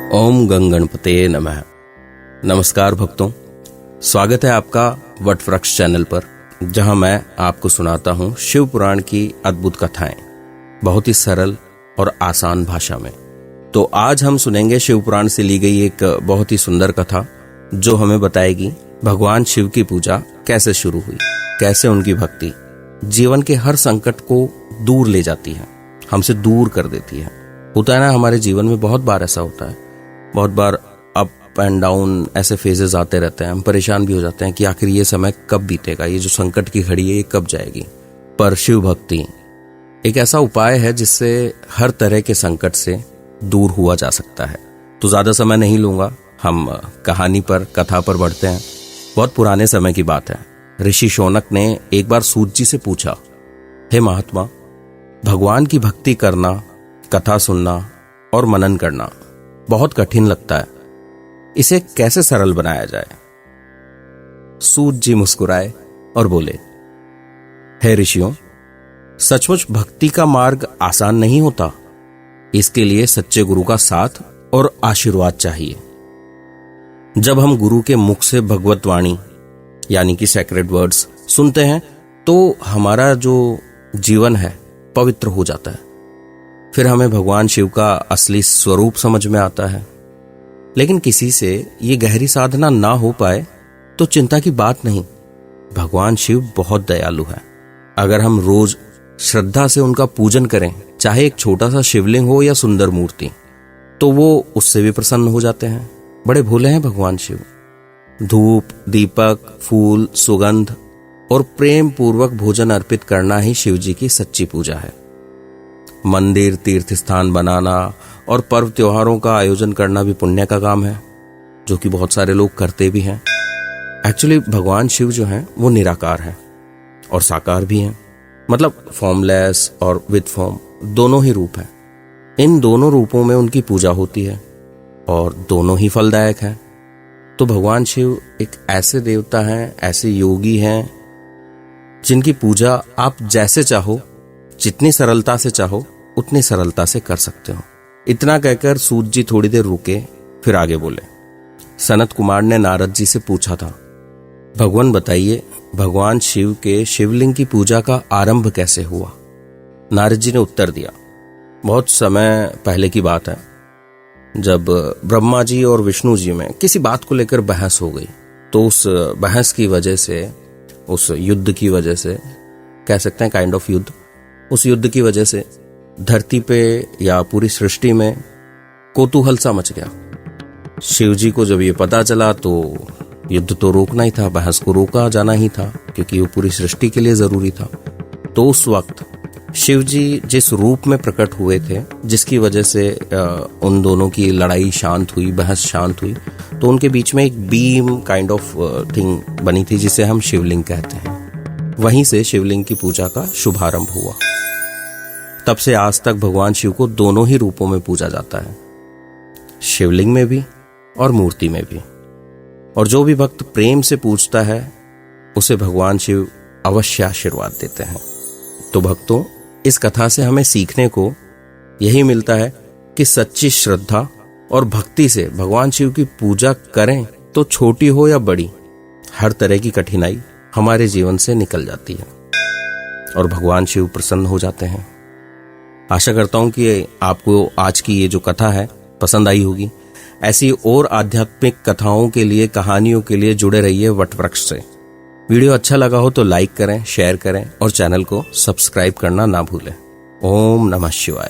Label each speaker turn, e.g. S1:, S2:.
S1: ओम गंगणपते नमः। नमस्कार भक्तों, स्वागत है आपका वट वृक्ष चैनल पर, जहां मैं आपको सुनाता हूं शिव पुराण की अद्भुत कथाएं बहुत ही सरल और आसान भाषा में। तो आज हम सुनेंगे शिव पुराण से ली गई एक बहुत ही सुंदर कथा, जो हमें बताएगी भगवान शिव की पूजा कैसे शुरू हुई, कैसे उनकी भक्ति जीवन के हर संकट को दूर ले जाती है, हमसे दूर कर देती है। होता है ना, हमारे जीवन में बहुत बार ऐसा होता है, बहुत बार अप एंड डाउन ऐसे फेजेस आते रहते हैं। हम परेशान भी हो जाते हैं कि आखिर ये समय कब बीतेगा, ये जो संकट की घड़ी है ये कब जाएगी। पर शिव भक्ति एक ऐसा उपाय है जिससे हर तरह के संकट से दूर हुआ जा सकता है। तो ज्यादा समय नहीं लूंगा, हम कहानी पर, कथा पर बढ़ते हैं। बहुत पुराने समय की बात है। ऋषि शौनक ने एक बार सूत जी से पूछा, हे महात्मा, भगवान की भक्ति करना, कथा सुनना और मनन करना बहुत कठिन लगता है, इसे कैसे सरल बनाया जाए। सूत जी मुस्कुराए और बोले, हे ऋषियों, सचमुच भक्ति का मार्ग आसान नहीं होता। इसके लिए सच्चे गुरु का साथ और आशीर्वाद चाहिए। जब हम गुरु के मुख से भगवत वाणी यानी कि सैक्रेड वर्ड्स सुनते हैं तो हमारा जो जीवन है पवित्र हो जाता है। फिर हमें भगवान शिव का असली स्वरूप समझ में आता है। लेकिन किसी से ये गहरी साधना ना हो पाए तो चिंता की बात नहीं, भगवान शिव बहुत दयालु है। अगर हम रोज श्रद्धा से उनका पूजन करें, चाहे एक छोटा सा शिवलिंग हो या सुंदर मूर्ति, तो वो उससे भी प्रसन्न हो जाते हैं। बड़े भोले हैं भगवान शिव। धूप, दीपक, फूल, सुगंध और प्रेम पूर्वक भोजन अर्पित करना ही शिव जी की सच्ची पूजा है। मंदिर, तीर्थ स्थान बनाना और पर्व त्योहारों का आयोजन करना भी पुण्य का काम है, जो कि बहुत सारे लोग करते भी हैं। एक्चुअली भगवान शिव जो हैं वो निराकार हैं और साकार भी हैं, मतलब फॉर्मलेस और विद फॉर्म, दोनों ही रूप हैं। इन दोनों रूपों में उनकी पूजा होती है और दोनों ही फलदायक हैं। तो भगवान शिव एक ऐसे देवता हैं, ऐसे योगी हैं, जिनकी पूजा आप जैसे चाहो, जितनी सरलता से चाहो उतनी सरलता से कर सकते हो। इतना कहकर सूत जी थोड़ी देर रुके, फिर आगे बोले, सनत कुमार ने नारद जी से पूछा था, भगवान बताइए, भगवान शिव के शिवलिंग की पूजा का आरंभ कैसे हुआ। नारद जी ने उत्तर दिया, बहुत समय पहले की बात है, जब ब्रह्मा जी और विष्णु जी में किसी बात को लेकर बहस हो गई। तो उस बहस की वजह से, उस युद्ध की वजह से, कह सकते हैं काइंड ऑफ युद्ध, उस युद्ध की वजह से धरती पे या पूरी सृष्टि में कौतूहल सा मच गया। शिव जी को जब ये पता चला तो युद्ध तो रोकना ही था, बहस को रोका जाना ही था, क्योंकि वो पूरी सृष्टि के लिए जरूरी था। तो उस वक्त शिव जी जिस रूप में प्रकट हुए थे, जिसकी वजह से उन दोनों की लड़ाई शांत हुई, बहस शांत हुई, तो उनके बीच में एक बीम काइंड ऑफ थिंग बनी थी, जिसे हम शिवलिंग कहते हैं। वहीं से शिवलिंग की पूजा का शुभारंभ हुआ। तब से आज तक भगवान शिव को दोनों ही रूपों में पूजा जाता है, शिवलिंग में भी और मूर्ति में भी। और जो भी भक्त प्रेम से पूजता है उसे भगवान शिव अवश्य आशीर्वाद देते हैं। तो भक्तों, इस कथा से हमें सीखने को यही मिलता है कि सच्ची श्रद्धा और भक्ति से भगवान शिव की पूजा करें तो छोटी हो या बड़ी, हर तरह की कठिनाई हमारे जीवन से निकल जाती है और भगवान शिव प्रसन्न हो जाते हैं। आशा करता हूं कि आपको आज की ये जो कथा है पसंद आई होगी। ऐसी और आध्यात्मिक कथाओं के लिए, कहानियों के लिए जुड़े रहिए वट वृक्ष से। वीडियो अच्छा लगा हो तो लाइक करें, शेयर करें और चैनल को सब्सक्राइब करना ना भूलें। ओम नमः शिवाय।